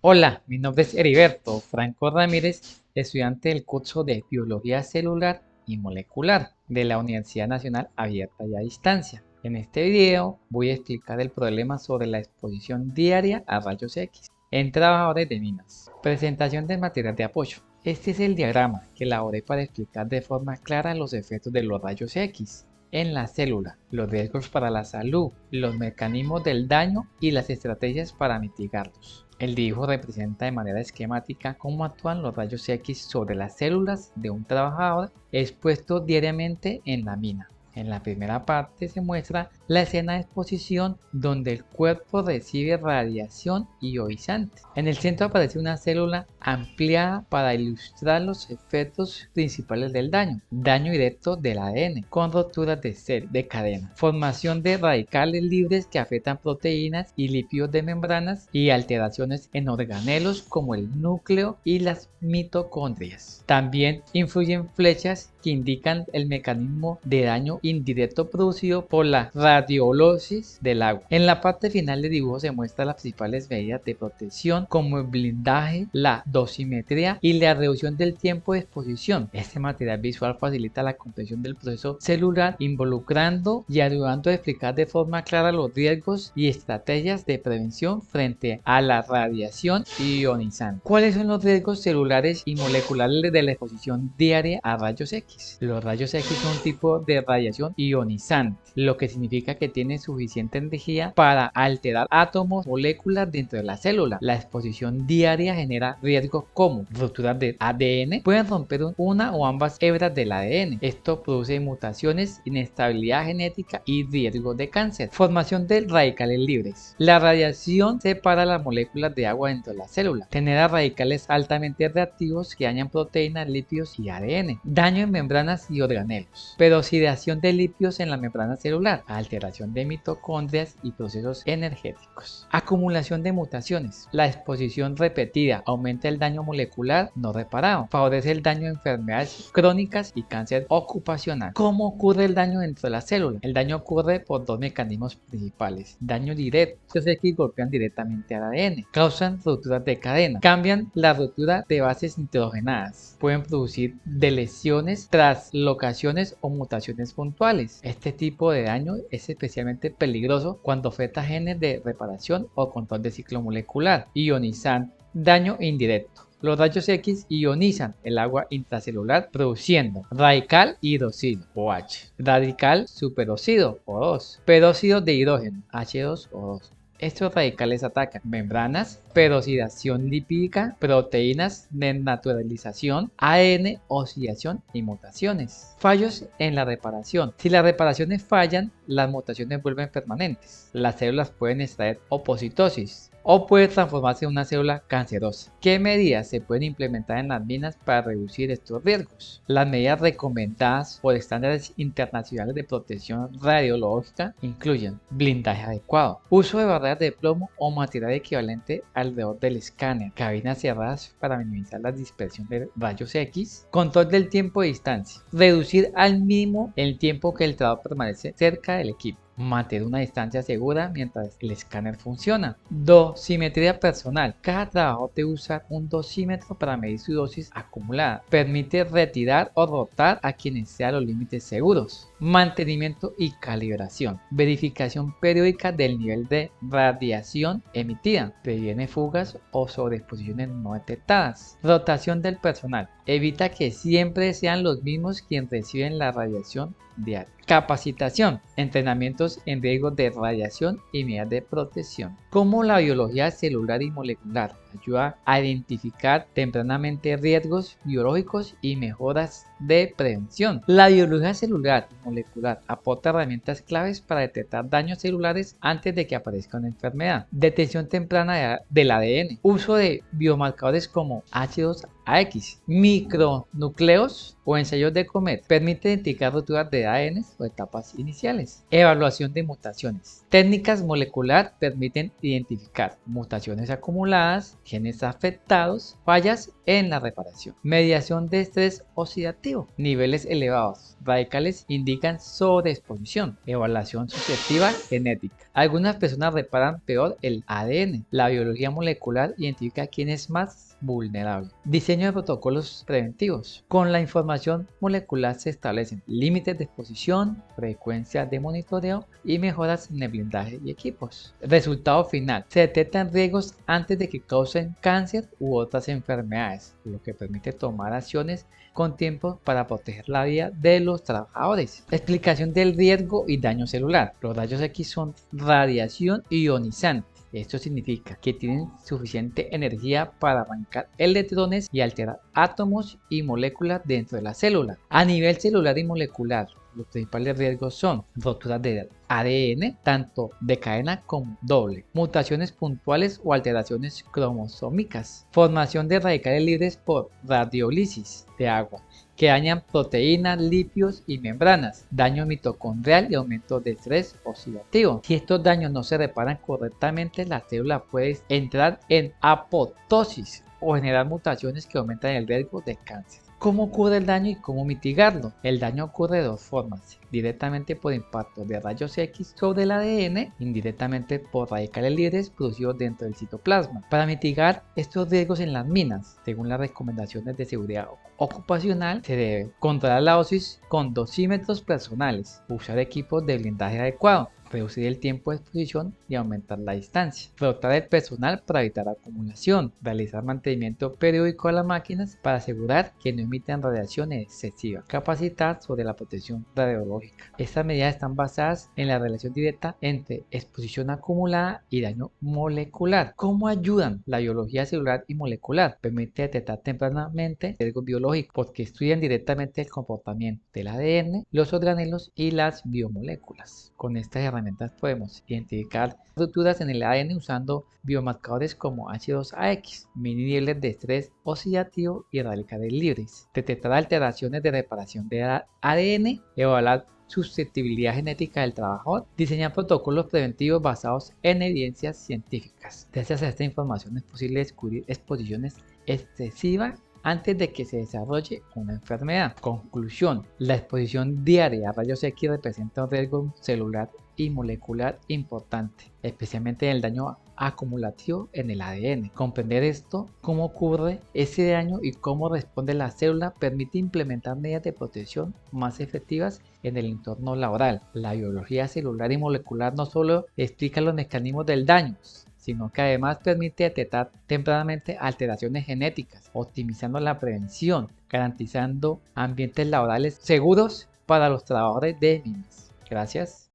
Hola, mi nombre es Heriberto Franco Ramírez, estudiante del curso de Biología Celular y Molecular de la Universidad Nacional Abierta y a Distancia. En este video voy a explicar el problema sobre la exposición diaria a rayos X en trabajadores de minas. Presentación del material de apoyo. Este es el diagrama que elaboré para explicar de forma clara los efectos de los rayos X en la célula, los riesgos para la salud, los mecanismos del daño y las estrategias para mitigarlos. El dibujo representa de manera esquemática cómo actúan los rayos X sobre las células de un trabajador expuesto diariamente en la mina. En la primera parte se muestra la escena de exposición donde el cuerpo recibe radiación ionizante. En el centro aparece una célula ampliada para ilustrar los efectos principales del daño. Daño directo del ADN con roturas de cadena, formación de radicales libres que afectan proteínas y lípidos de membranas y alteraciones en organelos como el núcleo y las mitocondrias. También influyen flechas que indican el mecanismo de daño indirecto producido por la radiólisis del agua. En la parte final del dibujo se muestran las principales medidas de protección como el blindaje, la dosimetría y la reducción del tiempo de exposición. Este material visual facilita la comprensión del proceso celular, involucrando y ayudando a explicar de forma clara los riesgos y estrategias de prevención frente a la radiación ionizante. ¿Cuáles son los riesgos celulares y moleculares de la exposición diaria a rayos X? Los rayos X son un tipo de radiación ionizante, lo que significa que tienen suficiente energía para alterar átomos, moléculas dentro de la célula. La exposición diaria genera riesgos como rupturas de ADN, pueden romper una o ambas hebras del ADN. Esto produce mutaciones, inestabilidad genética y riesgos de cáncer. Formación de radicales libres. La radiación separa las moléculas de agua dentro de la célula. Genera radicales altamente reactivos que dañan proteínas, lípidos y ADN. Daño en membranas y organelos. Peroxidación de lípidos en la membrana celular. Alteración de mitocondrias y procesos energéticos. Acumulación de mutaciones. La exposición repetida aumenta el daño molecular no reparado. Favorece el daño de enfermedades crónicas y cáncer ocupacional. ¿Cómo ocurre el daño dentro de la célula? El daño ocurre por dos mecanismos principales. Daño directo. Los X golpean directamente al ADN. Causan rupturas de cadena. Cambian la ruptura de bases nitrogenadas. Pueden producir deleciones, traslocaciones o mutaciones puntuales. Este tipo de daño es especialmente peligroso cuando afecta genes de reparación o control de ciclo molecular. Ionizante. Daño indirecto. Los rayos X ionizan el agua intracelular produciendo radical hidróxido OH, radical superóxido O2, peróxido de hidrógeno H2O2. Estos radicales atacan membranas, peroxidación lipídica, proteínas, desnaturalización, ADN, oxidación y mutaciones. Fallos en la reparación. Si las reparaciones fallan, las mutaciones vuelven permanentes. Las células pueden extraer opocitosis o puede transformarse en una célula cancerosa. ¿Qué medidas se pueden implementar en las minas para reducir estos riesgos? Las medidas recomendadas por estándares internacionales de protección radiológica incluyen blindaje adecuado, uso de barreras de plomo o material equivalente alrededor del escáner, cabinas cerradas para minimizar la dispersión de rayos X, control del tiempo de distancia, reducir al mínimo el tiempo que el trabajador permanece cerca del equipo, mantener una distancia segura mientras el escáner funciona. Dosimetría personal. Cada trabajador debe usar un dosímetro para medir su dosis acumulada. Permite retirar o rotar a quienes sean los límites seguros. Mantenimiento y calibración. Verificación periódica del nivel de radiación emitida. Previene fugas o sobreexposiciones no detectadas. Rotación del personal. Evita que siempre sean los mismos quienes reciben la radiación diaria. Capacitación, entrenamientos en riesgos de radiación y medidas de protección. Cómo la biología celular y molecular ayuda a identificar tempranamente riesgos biológicos y mejoras de prevención. La biología celular y molecular aporta herramientas claves para detectar daños celulares antes de que aparezca una enfermedad. Detección temprana del ADN. Uso de biomarcadores como H2AX, micronúcleos o ensayos de Comet. Permite identificar rupturas de ADN o etapas iniciales. Evaluación de mutaciones. Técnicas molecular permiten identificar mutaciones acumuladas, genes afectados, fallas en la reparación. Mediación de estrés oxidativo. oxidativo. Niveles elevados. Radicales indican sobreexposición. Evaluación subjetiva genética. Algunas personas reparan peor el ADN. La biología molecular identifica quién es más vulnerable. Diseño de protocolos preventivos. Con la información molecular se establecen límites de exposición, frecuencia de monitoreo y mejoras en el blindaje y equipos. Resultado final. Se detectan riesgos antes de que causen cáncer u otras enfermedades, lo que permite tomar acciones con tiempo para proteger la vida de los trabajadores. Explicación del riesgo y daño celular. Los rayos X son radiación ionizante. Esto significa que tienen suficiente energía para arrancar electrones y alterar átomos y moléculas dentro de la célula. A nivel celular y molecular, los principales riesgos son roturas de ADN, tanto de cadena como doble, mutaciones puntuales o alteraciones cromosómicas, formación de radicales libres por radiólisis de agua, que dañan proteínas, lípidos y membranas, daño mitocondrial y aumento de estrés oxidativo. Si estos daños no se reparan correctamente, la célula puede entrar en apoptosis o generar mutaciones que aumentan el riesgo de cáncer. ¿Cómo ocurre el daño y cómo mitigarlo? El daño ocurre de dos formas: directamente por impacto de rayos X sobre el ADN, indirectamente por radicales libres producidos dentro del citoplasma. Para mitigar estos riesgos en las minas, según las recomendaciones de seguridad ocupacional, se debe controlar la dosis con dosímetros personales, usar equipos de blindaje adecuado, reducir el tiempo de exposición y aumentar la distancia, rotar el personal para evitar acumulación, realizar mantenimiento periódico a las máquinas para asegurar que no emiten radiación excesiva, capacitar sobre la protección radiológica. Estas medidas están basadas en la relación directa entre exposición acumulada y daño molecular. ¿Cómo ayudan la biología celular y molecular? Permite detectar tempranamente riesgos biológicos porque estudian directamente el comportamiento del ADN, los organelos y las biomoléculas. Con estas herramientas podemos identificar rupturas en el ADN usando biomarcadores como H2AX, mini niveles de estrés oxidativo y radicales libres, detectar alteraciones de reparación de ADN, evaluar susceptibilidad genética del trabajador, diseñar protocolos preventivos basados en evidencias científicas. Gracias a esta información es posible descubrir exposiciones excesivas antes de que se desarrolle una enfermedad. Conclusión: la exposición diaria a rayos X representa un riesgo celular y molecular importante, especialmente en el daño acumulativo en el ADN. Comprender esto, cómo ocurre ese daño y cómo responde la célula, permite implementar medidas de protección más efectivas en el entorno laboral. La biología celular y molecular no solo explica los mecanismos del daño, sino que además permite detectar tempranamente alteraciones genéticas, optimizando la prevención, garantizando ambientes laborales seguros para los trabajadores de minas. Gracias.